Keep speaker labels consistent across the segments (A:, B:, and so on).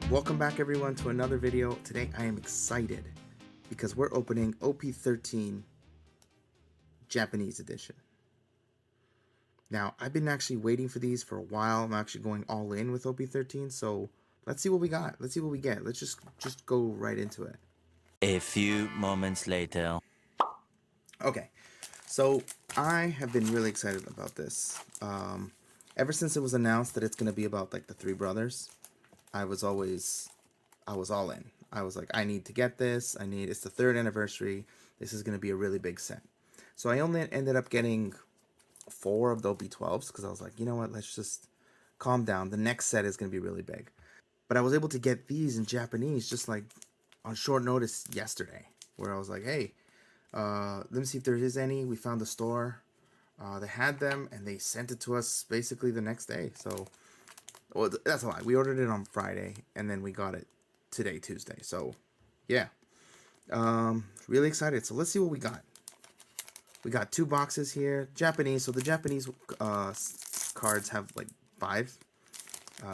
A: Welcome back everyone to another video. Today I am excited because we're opening OP-13 Japanese edition. Now I've been actually waiting for these for a while. I'm actually going all in with OP-13, so let's see what we got. Let's see what we get. Let's just go right into it.
B: A few moments later.
A: Okay, so I have been really excited about this. Ever since it was announced that it's going to be about like the three brothers, I was all in. I was like, I need to get this. It's the 3rd anniversary. This is going to be a really big set. So I only ended up getting 4 of the OP-12s because I was like, you know what, let's just calm down. The next set is going to be really big. But I was able to get these in Japanese just like on short notice yesterday, where I was like, hey, let me see if there is any. We found the store. They had them and they sent it to us basically the next day. So, well, that's a lie. We ordered it on Friday and then we got it today, Tuesday. So, yeah. Really excited. So let's see what we got. We got 2 boxes here. Japanese. So the Japanese cards have like 5.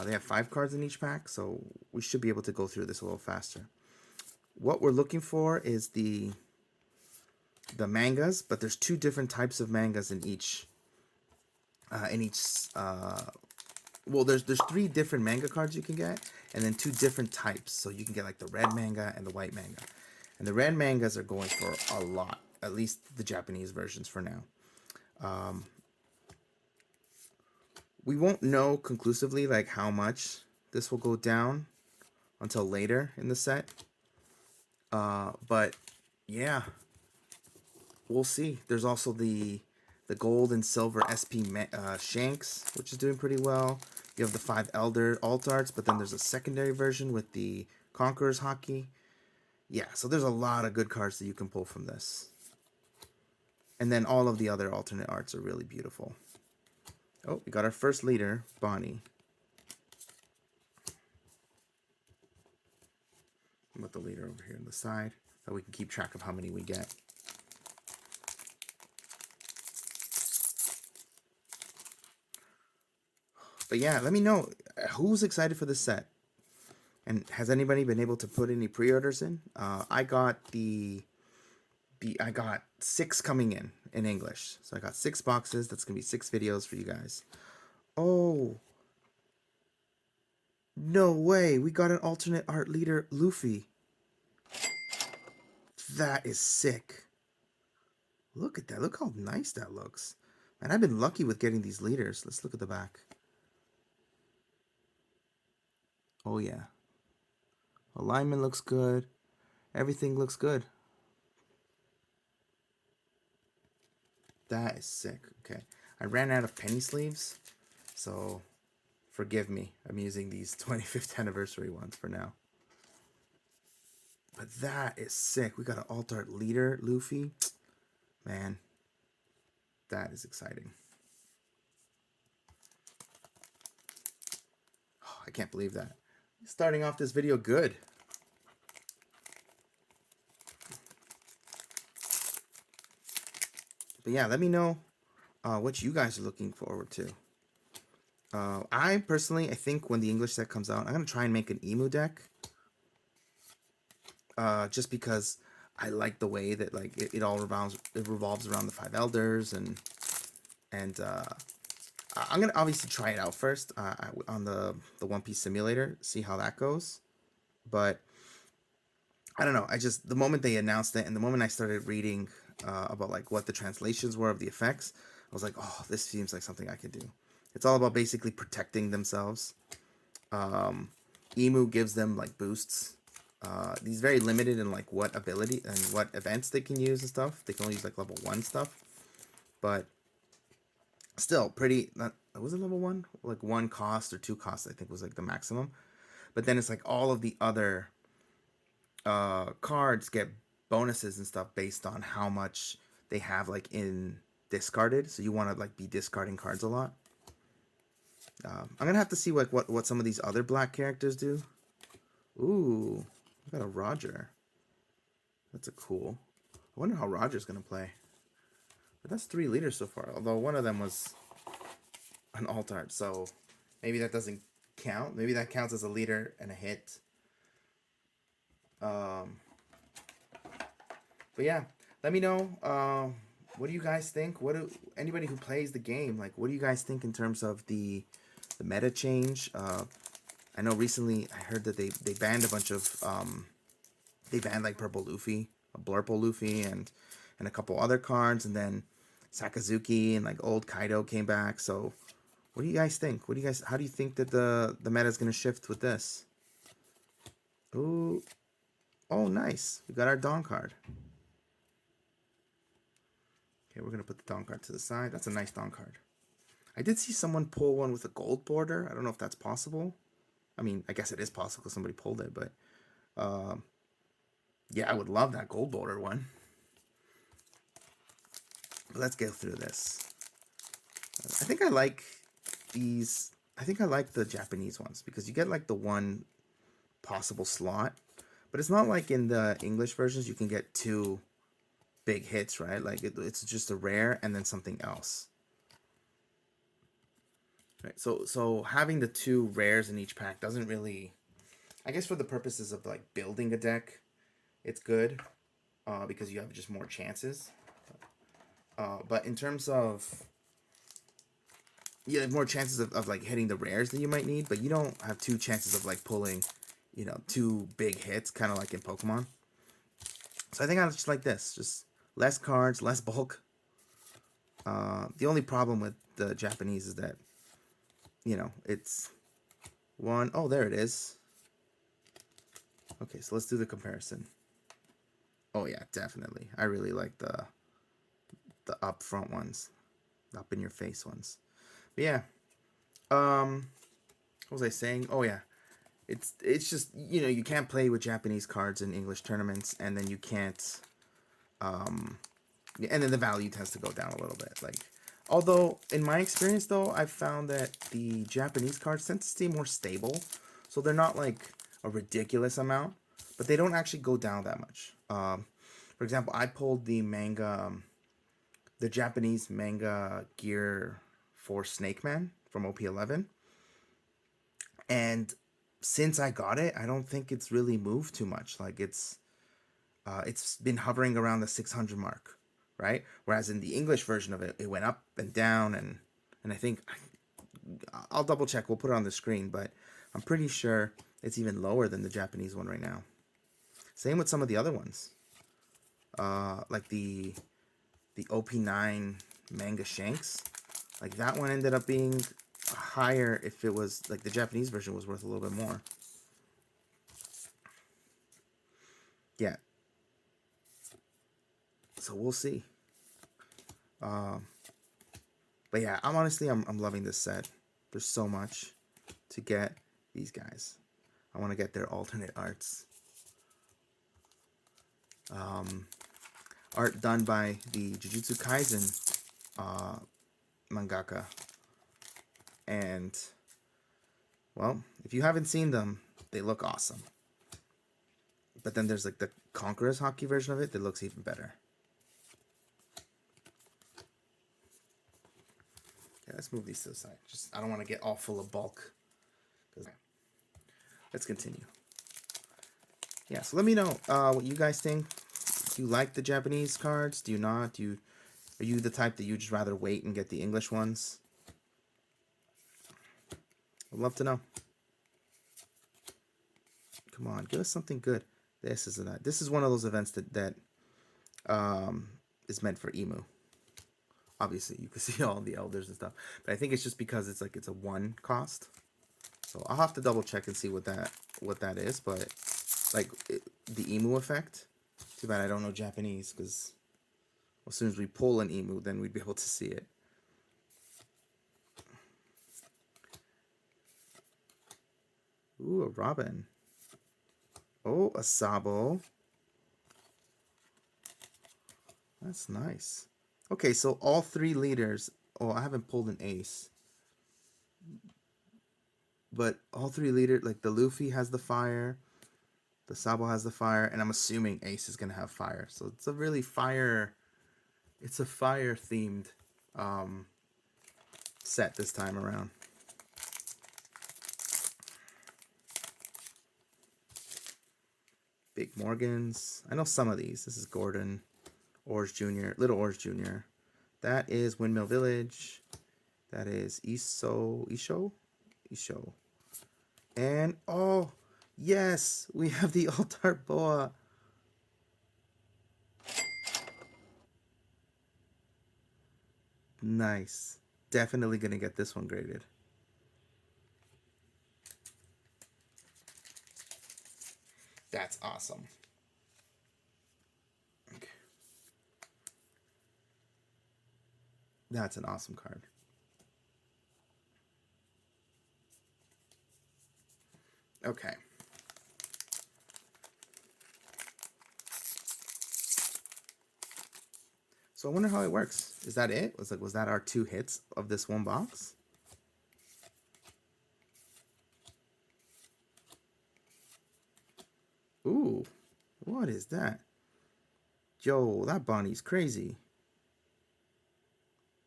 A: They have 5 cards in each pack. So we should be able to go through this a little faster. What we're looking for is the mangas, but there's 2 different types of mangas in each. Well, there's 3 different manga cards you can get, and then 2 different types. So you can get like the red manga and the white manga. And the red mangas are going for a lot, at least the Japanese versions for now. We won't know conclusively like how much this will go down until later in the set. But yeah, we'll see. There's also the gold and silver SP Shanks, which is doing pretty well. You have the 5 Elder Alt Arts, but then there's a secondary version with the Conqueror's Hockey. Yeah, so there's a lot of good cards that you can pull from this. And then all of the other alternate arts are really beautiful. Oh, we got our first leader, Bonnie. Put the leader over here on the side so we can keep track of how many we get. But yeah, let me know who's excited for this set. And has anybody been able to put any pre-orders in? I got I got 6 coming in English. So I got 6 boxes. That's gonna be 6 videos for you guys. Oh, no way! We got an alternate art leader, Luffy. That is sick. Look at that. Look how nice that looks. Man, I've been lucky with getting these leaders. Let's look at the back. Oh yeah. Alignment looks good. Everything looks good. That is sick. Okay. I ran out of penny sleeves, so forgive me. I'm using these 25th anniversary ones for now. But that is sick. We got an alt art leader, Luffy. Man, that is exciting. Oh, I can't believe that. Starting off this video good. But yeah, let me know what you guys are looking forward to. I think when the English set comes out, I'm going to try and make an emu deck. Just because I like the way that like it all revolves around the 5 elders and I'm gonna obviously try it out first on the One Piece simulator, see how that goes. But I don't know. The moment they announced it and the moment I started reading about like what the translations were of the effects, I was like, oh, this seems like something I could do. It's all about basically protecting themselves. Emu gives them like boosts. He's very limited in like what ability and what events they can use and stuff. They can only use like level 1 stuff, but still pretty. Was it level 1? Like 1 cost or 2 costs, I think was like the maximum. But then it's like all of the other cards get bonuses and stuff based on how much they have like in discarded. So you want to like be discarding cards a lot. I'm gonna have to see like what some of these other black characters do. Ooh. We got a Roger. That's a cool. I wonder how Roger's gonna play. But that's 3 leaders so far. Although one of them was an alt art. So maybe that doesn't count. Maybe that counts as a leader and a hit. Um, but yeah, let me know. What do you guys think? Anybody who plays the game, like, what do you guys think in terms of the meta change? I know recently I heard that they banned a bunch of they banned like Purple Luffy, Blurple Luffy, and a couple other cards, and then Sakazuki and like old Kaido came back. So what do you guys think? How do you think that the meta is gonna shift with this? Ooh, oh nice. We got our Dawn card. Okay, we're gonna put the Dawn card to the side. That's a nice Dawn card. I did see someone pull one with a gold border. I don't know if that's possible. I mean, I guess it is possible because somebody pulled it, but yeah, I would love that gold border one. But let's get through this. I think I like these. I think I like the Japanese ones because you get like the one possible slot, but it's not like in the English versions you can get two big hits, right? Like it's just a rare and then something else. Right. So having the two rares in each pack doesn't really, I guess for the purposes of like building a deck, it's good because you have just more chances. But in terms of, you have more chances of like hitting the rares that you might need, but you don't have two chances of like pulling, two big hits, kind of like in Pokemon. So I think I just like this, just less cards, less bulk. The only problem with the Japanese is that, it's one, oh, there it is. Okay, so let's do the comparison. Oh yeah, definitely. I really like the up front ones, up in your face ones. But yeah, what was I saying? Oh yeah, it's just you can't play with Japanese cards in English tournaments, and then you can't, and then the value tends to go down a little bit. Like, although in my experience though, I've found that the Japanese cards tend to stay more stable, so they're not like a ridiculous amount, but they don't actually go down that much. For example, I pulled the manga, the Japanese manga gear for Snake Man from OP-11, and since I got it, I don't think it's really moved too much. Like it's been hovering around the 600 mark, right? Whereas in the English version of it, it went up and down, and I think I'll double check. We'll put it on the screen, but I'm pretty sure it's even lower than the Japanese one right now. Same with some of the other ones, like the OP-9 manga Shanks. Like that one ended up being higher if it was like the Japanese version was worth a little bit more. Yeah. So we'll see. But yeah, I'm loving this set. There's so much to get these guys. I want to get their alternate arts. Art done by the Jujutsu Kaisen mangaka. And, well, if you haven't seen them, they look awesome. But then there's like the Conqueror's hockey version of it that looks even better. Yeah, let's move these to the side. I don't want to get all full of bulk. Let's continue. Yeah, so let me know what you guys think. Do you like the Japanese cards? Do you not? Are you the type that you just rather wait and get the English ones? I'd love to know. Come on, give us something good. This is one of those events that is meant for Emu. Obviously, you can see all the elders and stuff, but I think it's just because it's a one cost. So I'll have to double check and see what that is. But like the Emu effect. Too bad I don't know Japanese, because as soon as we pull an Emu, then we'd be able to see it. Ooh, a Robin. Oh, a Sabo. That's nice. Okay, so all three leaders. Oh, I haven't pulled an ace. But all three leaders, like the Luffy has the fire, the Sabo has the fire, and I'm assuming Ace is gonna have fire. So it's a really fire. It's a fire themed set this time around. Big Morgans. I know some of these. This is Gordon, Orange Jr., Little Orange Jr. That is Windmill Village. That is Isho. And, oh, yes, we have the Altar Boa. Nice. Definitely going to get this one graded. That's awesome. Okay. That's an awesome card. Okay. So I wonder how it works. Is that it? Was that our 2 hits of this one box? Ooh, what is that? Yo, that Bonnie's crazy.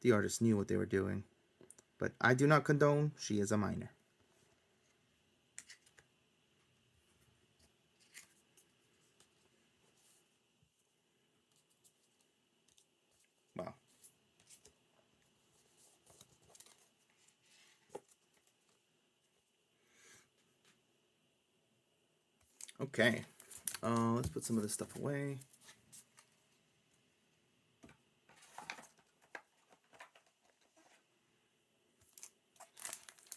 A: The artist knew what they were doing. But I do not condone. She is a minor. Wow. Okay. Let's put some of this stuff away.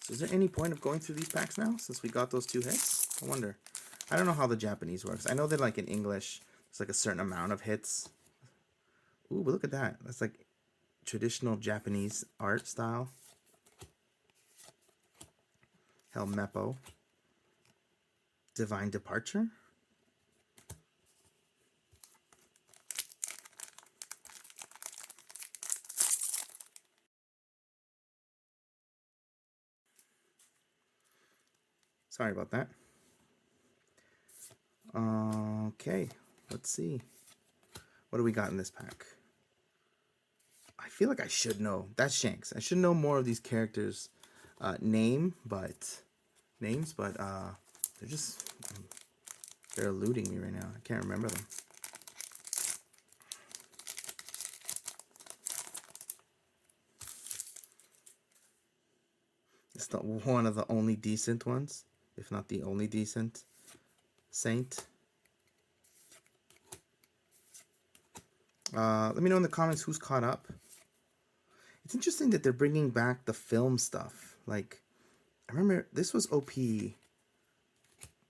A: So is there any point of going through these packs now since we got those 2 hits? I wonder. I don't know how the Japanese works. I know that like in English, there's like a certain amount of hits. Ooh, but look at that. That's like traditional Japanese art style. Helmeppo. Divine Departure. Sorry about that. Okay, let's see. What do we got in this pack? I feel like I should know. That's Shanks. I should know more of these characters' names, but they're eluding me right now. I can't remember them. It's not one of the only decent ones, if not the only decent Saint. Let me know in the comments who's caught up. It's interesting that they're bringing back the film stuff. Like, I remember this was OP.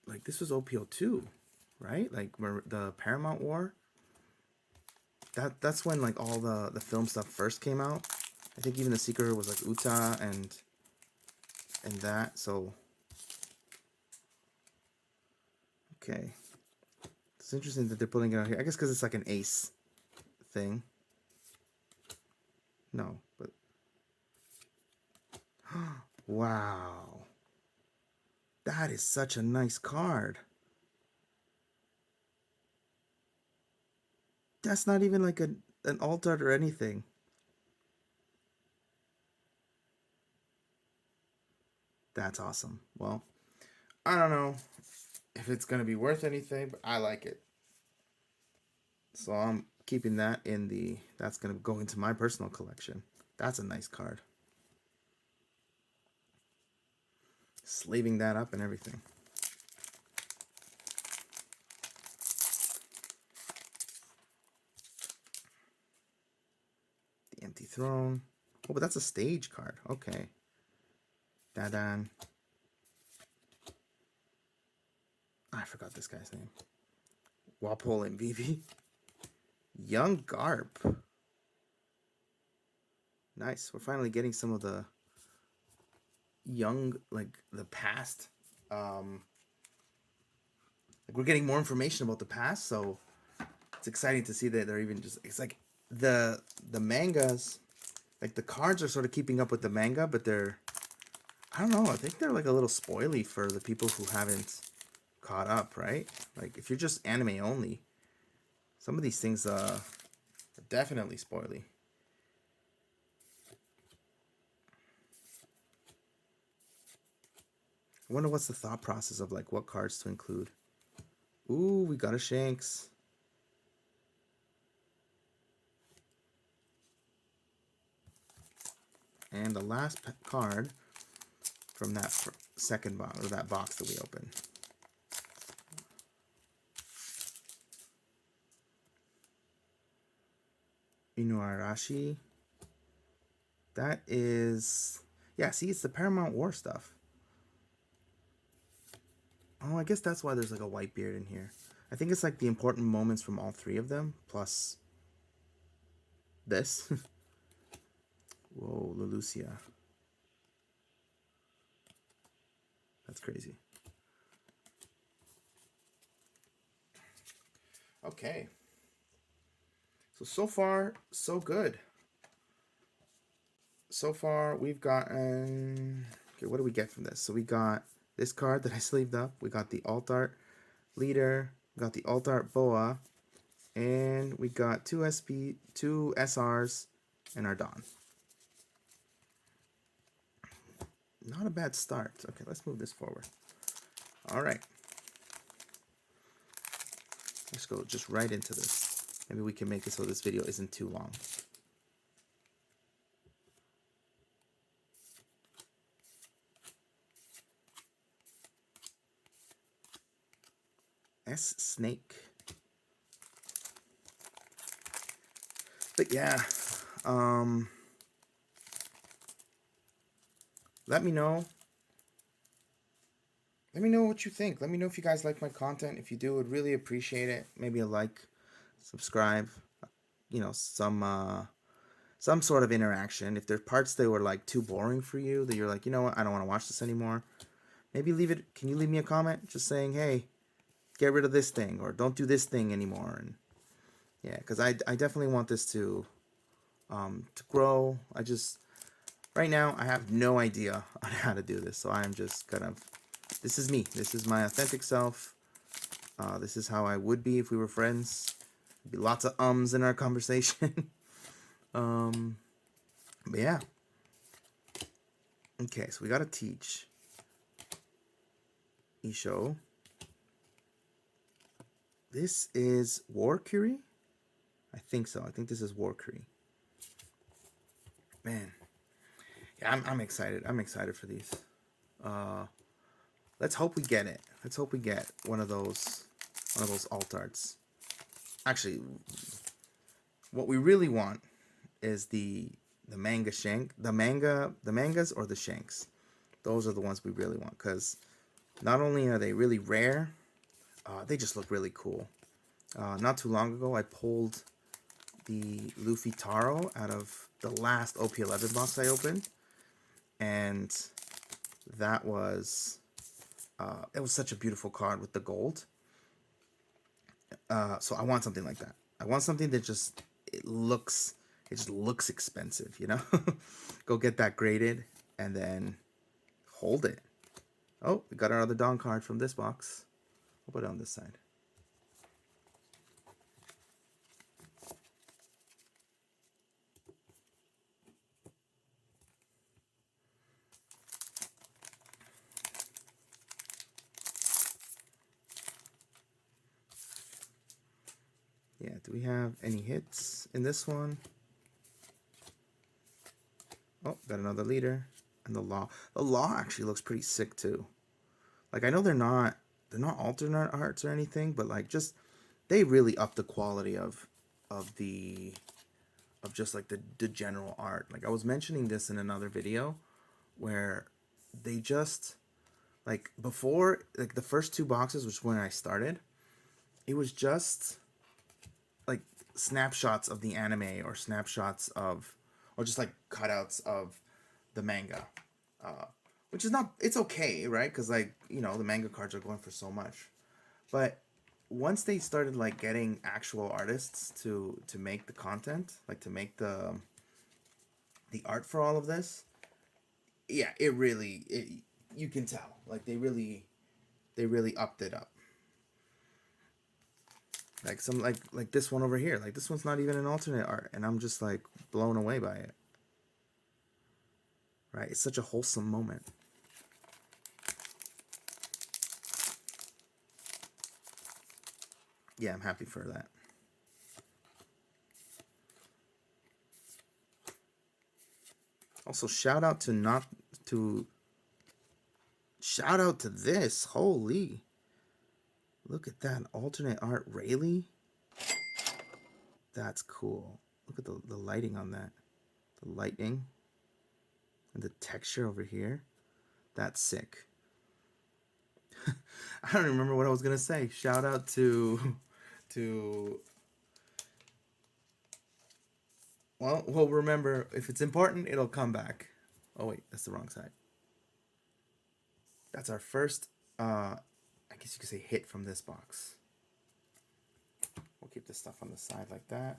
A: Like, this was OP-02, right? Like, the Paramount War. That's when, like, all the film stuff first came out. I think even the Seeker was, like, Uta and that, so... Okay. It's interesting that they're putting it out here. I guess because it's, like, an ace thing. No, but... Wow. That is such a nice card. That's not even like an alt art or anything. That's awesome. Well, I don't know if it's going to be worth anything, but I like it. So I'm keeping that in the... That's going to go into my personal collection. That's a nice card. Slaving that up and everything. The Empty Throne. Oh, but that's a stage card. Okay. Dadan. I forgot this guy's name. Walpole and Vivi. Young Garp. Nice. We're finally getting some of the young, like the past. Like we're getting more information about the past, so it's exciting to see that they're even just... It's like the mangas, like the cards are sort of keeping up with the manga, but they're... I don't know. I think they're like a little spoily for the people who haven't caught up, right? Like if you're just anime only, some of these things are definitely spoily. I wonder what's the thought process of like what cards to include. Ooh, we got a Shanks. And the last card from that second box, or that box that we opened. Inuarashi. That is... Yeah, see, it's the Paramount War stuff. Oh, I guess that's why there's like a white beard in here. I think it's like the important moments from all three of them, plus this. Whoa, Lelucia. That's crazy. Okay. So far, so good. So far, we've gotten... Okay, what do we get from this? So we got this card that I sleeved up. We got the alt art leader. We got the alt art boa. And we got 2 SP, 2 SRs, and our Dawn. Not a bad start. Okay, let's move this forward. All right. Let's go just right into this. Maybe we can make it so this video isn't too long. S Snake. But yeah, let me know. Let me know what you think. Let me know if you guys like my content. If you do, I'd really appreciate it. Maybe a like, subscribe, you know, some sort of interaction. If there's parts that were like too boring for you, that you're like, you know what, I don't want to watch this anymore. Maybe leave it. Can you leave me a comment just saying, hey, get rid of this thing, or don't do this thing anymore? And yeah, because I definitely want this to grow. I just right now I have no idea on how to do this, so I'm just kind of, this is me. This is my authentic self. This is how I would be if we were friends. There'd be lots of ums in our conversation. But yeah. Okay, so we gotta teach Isho. This is Warcury? I think so. I think this is Warcury. Man. Yeah, I'm excited. I'm excited for these. Let's hope we get it. Let's hope we get one of those alt arts. Actually, what we really want is the manga shank, the mangas or the shanks. Those are the ones we really want, because not only are they really rare, they just look really cool. Not too long ago, I pulled the Luffy Taro out of the last OP-11 box I opened, and that was it was such a beautiful card with the gold. So I want something like that. I want something that just it just looks expensive, you know. Go get that graded and then hold it. Oh, we got our other Dawn card from this box. We'll put it on this side. Yeah, do we have any hits in this one? Oh, got another leader. And the law. The law actually looks pretty sick too. Like, I know they're not alternate arts or anything, but like just they really up the quality of just like the general art. Like, I was mentioning this in another video where they just like before, like the first two boxes, which when I started, it was just like snapshots of the anime or snapshots of, or just like cutouts of the manga, which is not, it's okay, right? Because like, you know, the manga cards are going for so much. But once they started like getting actual artists to make the content, like to make the art for all of this, yeah, it really, you can tell like they really upped it up. Like some like this one over here, like this one's not even an alternate art, and I'm just like blown away by it. Right, it's such a wholesome moment. yeah, I'm happy for that. Also, shout out to not to shout out to this. Holy, look at that alternate art Rayleigh. That's cool. Look at the lighting on that. The lightning and the texture over here. That's sick. I don't remember what I was gonna say. Shout out to well, we'll remember if it's important, it'll come back. Oh wait, that's the wrong side. That's our first I guess you could say hit from this box. We'll keep this stuff on the side like that.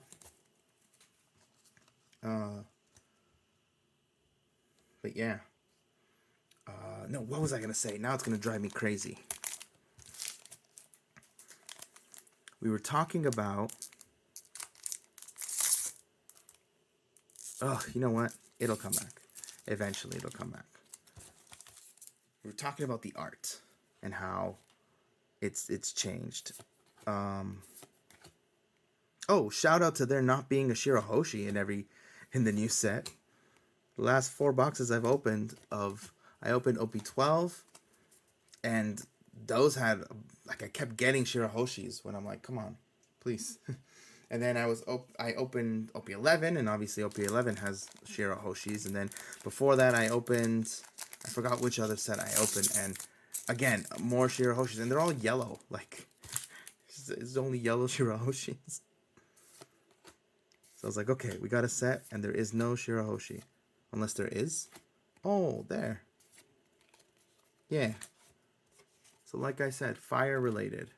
A: But yeah. No, what was I gonna say? Now it's gonna drive me crazy. We were talking about. Oh, you know what? It'll come back. Eventually, it'll come back. We were talking about the art and how it's changed. Oh, shout out to there not being a Shirahoshi in the new set. The last 4 boxes I've opened I opened OP-12, and those had like I kept getting Shirahoshis when I'm like, come on, please. And then I opened OP-11, and obviously OP-11 has Shirahoshis, and then before that I forgot which other set I opened, and again more Shirahoshis, and they're all yellow. Like it's only yellow Shirahoshis. So I was like, okay, we got a set, and there is no Shirahoshi. Unless there is. Oh, there. Yeah. So like I said, fire related.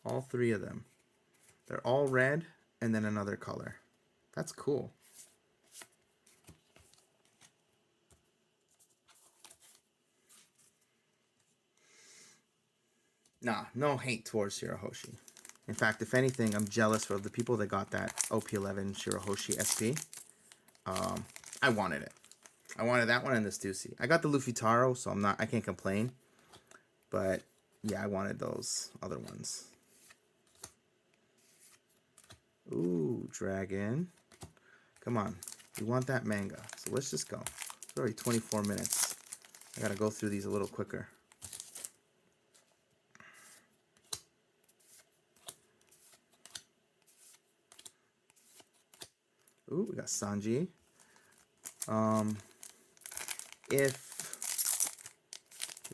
A: All 3 of them. They're all red, and then another color. That's cool. Nah, no hate towards Shirahoshi. In fact, if anything, I'm jealous for the people that got that OP-11 Shirahoshi SP. I wanted it. I wanted that one and the Stussy. I got the Luffy Taro, so I can't complain. But yeah, I wanted those other ones. Ooh, dragon. Come on. We want that manga. So let's just go. It's already 24 minutes. I gotta go through these a little quicker. Ooh, we got Sanji. If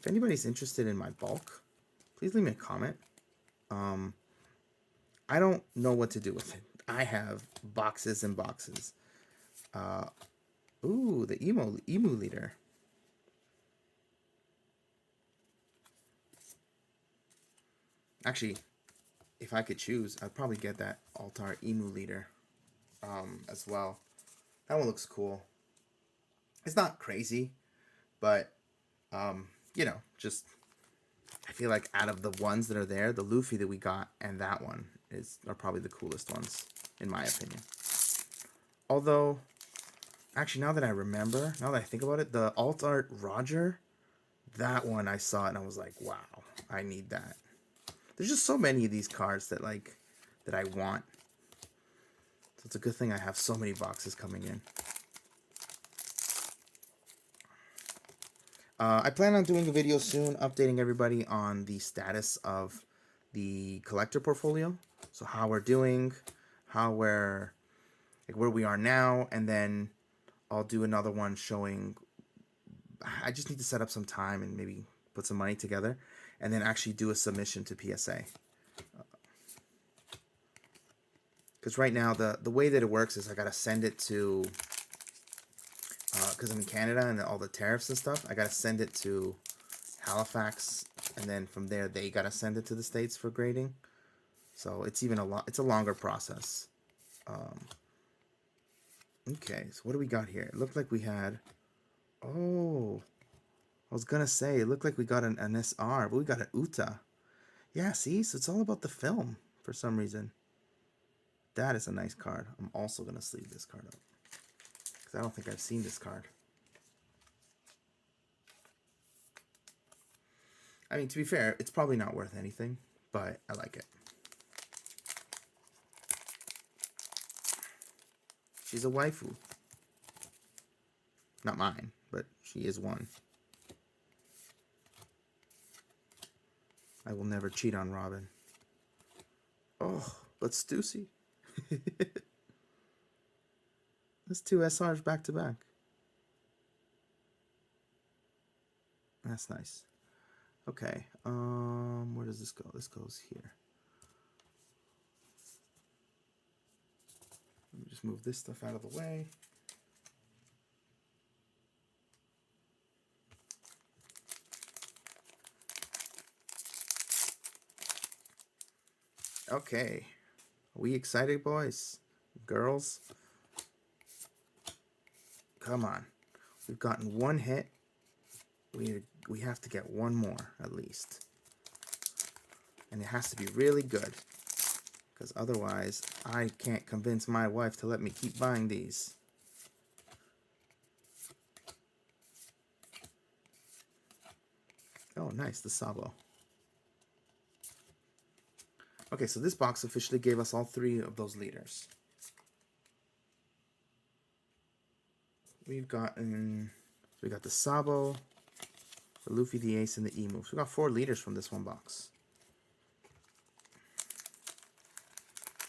A: anybody's interested in my bulk, please leave me a comment. I don't know what to do with it. I have boxes and boxes. Ooh, the emu leader. Actually, if I could choose, I'd probably get that Altar emu leader as well. That one looks cool. It's not crazy, but you know, just I feel like out of the ones that are there, the Luffy that we got and that one are probably the coolest ones, in my opinion. Although, actually, now that I think about it, the alt art Roger, that one I saw it and I was like, wow, I need that. There's just so many of these cards that I want. So it's a good thing I have so many boxes coming in. I plan on doing a video soon updating everybody on the status of the collector portfolio. So how we're doing, where we are now, and then I'll do another one showing. I just need to set up some time and maybe put some money together, and then actually do a submission to PSA. Because right now the way that it works is I gotta send it to. Because I'm in Canada and all the tariffs and stuff, I gotta send it to Halifax, and then from there they gotta send it to the States for grading. So it's it's a longer process. Okay, so what do we got here? It looked like we had. Oh, I was gonna say it looked like we got an SR, but we got an Uta. Yeah, see, so it's all about the film for some reason. That is a nice card. I'm also gonna sleeve this card up because I don't think I've seen this card. I mean, to be fair, it's probably not worth anything, but I like it. She's a waifu. Not mine, but she is one. I will never cheat on Robin. Oh, but Stussy. That's 2 SRs back to back. That's nice. Okay, where does this go? This goes here. Let me just move this stuff out of the way. Okay, are we excited, boys? Girls? Come on. We've gotten one hit. We have to get one more, at least. And it has to be really good. Because otherwise, I can't convince my wife to let me keep buying these. Oh, nice, the Sabo. Okay, so this box officially gave us all 3 of those leaders. We got the Sabo, the Luffy, the Ace, and the Emu. So we got 4 leaders from this one box.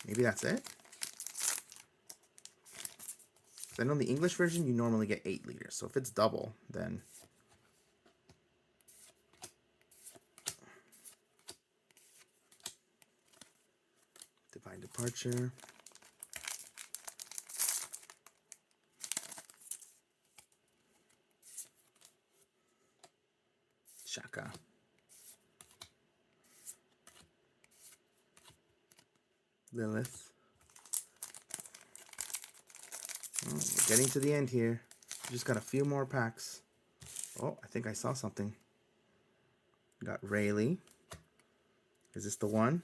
A: Maybe that's it? I know in the English version, you normally get 8 leaders. So if it's double, then... Divine Departure. Shaka. Lilith. Oh, we're getting to the end here. Just got a few more packs. Oh, I think I saw something. Got Rayleigh. Is this the one?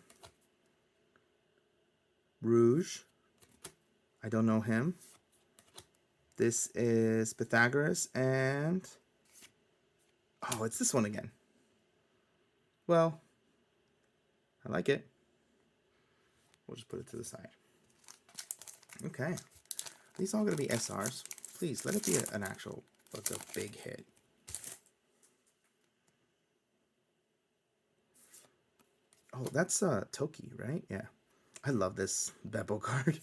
A: Rouge. I don't know him. This is Pythagoras and... Oh, it's this one again. Well, I like it. We'll just put it to the side. Okay. These all going to be SRs. Please, let it be an actual, like a big hit. Oh, that's Toki, right? Yeah. I love this Beppo card.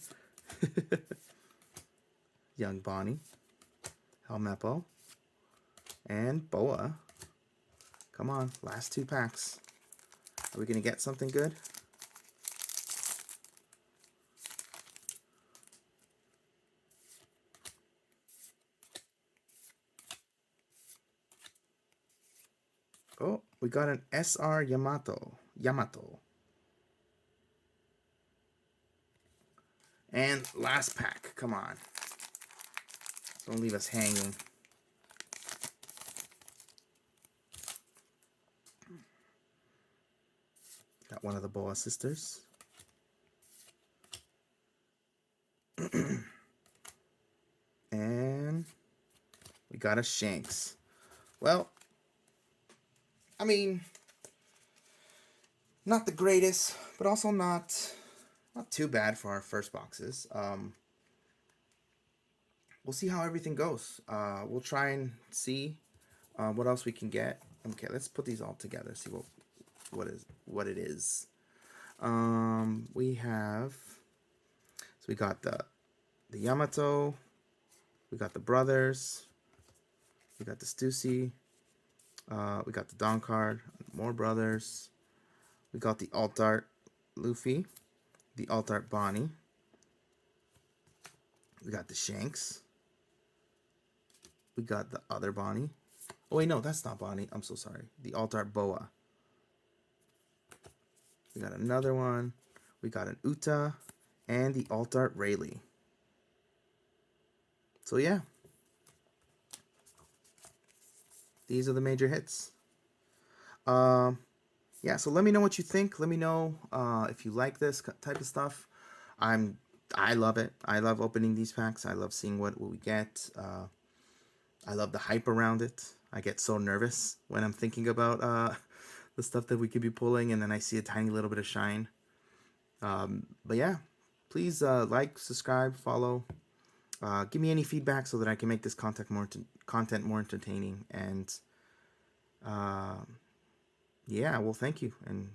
A: Young Bonnie. Helmeppo. And Boa. Come on, last 2 packs. Are we going to get something good? Oh, we got an SR Yamato. And last pack. Come on. Don't leave us hanging. Got one of the Boa sisters. And we got a Shanks. Well, I mean, not the greatest, but also not too bad for our first boxes. We'll see how everything goes. We'll try and see what else we can get. Okay, let's put these all together. See what it is. We have. So we got the Yamato. We got the brothers. We got the Stussy. We got the Dawn card. More brothers. We got the Alt Art Luffy. The Alt Art Bonnie. We got the Shanks. We got the other Bonnie. Oh wait, no, that's not Bonnie. I'm so sorry. The Alt Art Boa. We got another one. We got an Uta and the Alt Art Rayleigh. So yeah. These are the major hits. Yeah, so let me know what you think. Let me know if you like this type of stuff. I love it. I love opening these packs. I love seeing what we get. I love the hype around it. I get so nervous when I'm thinking about the stuff that we could be pulling, and then I see a tiny little bit of shine. But yeah, please like, subscribe, follow. Give me any feedback so that I can make this content more entertaining. And yeah, well, thank you. And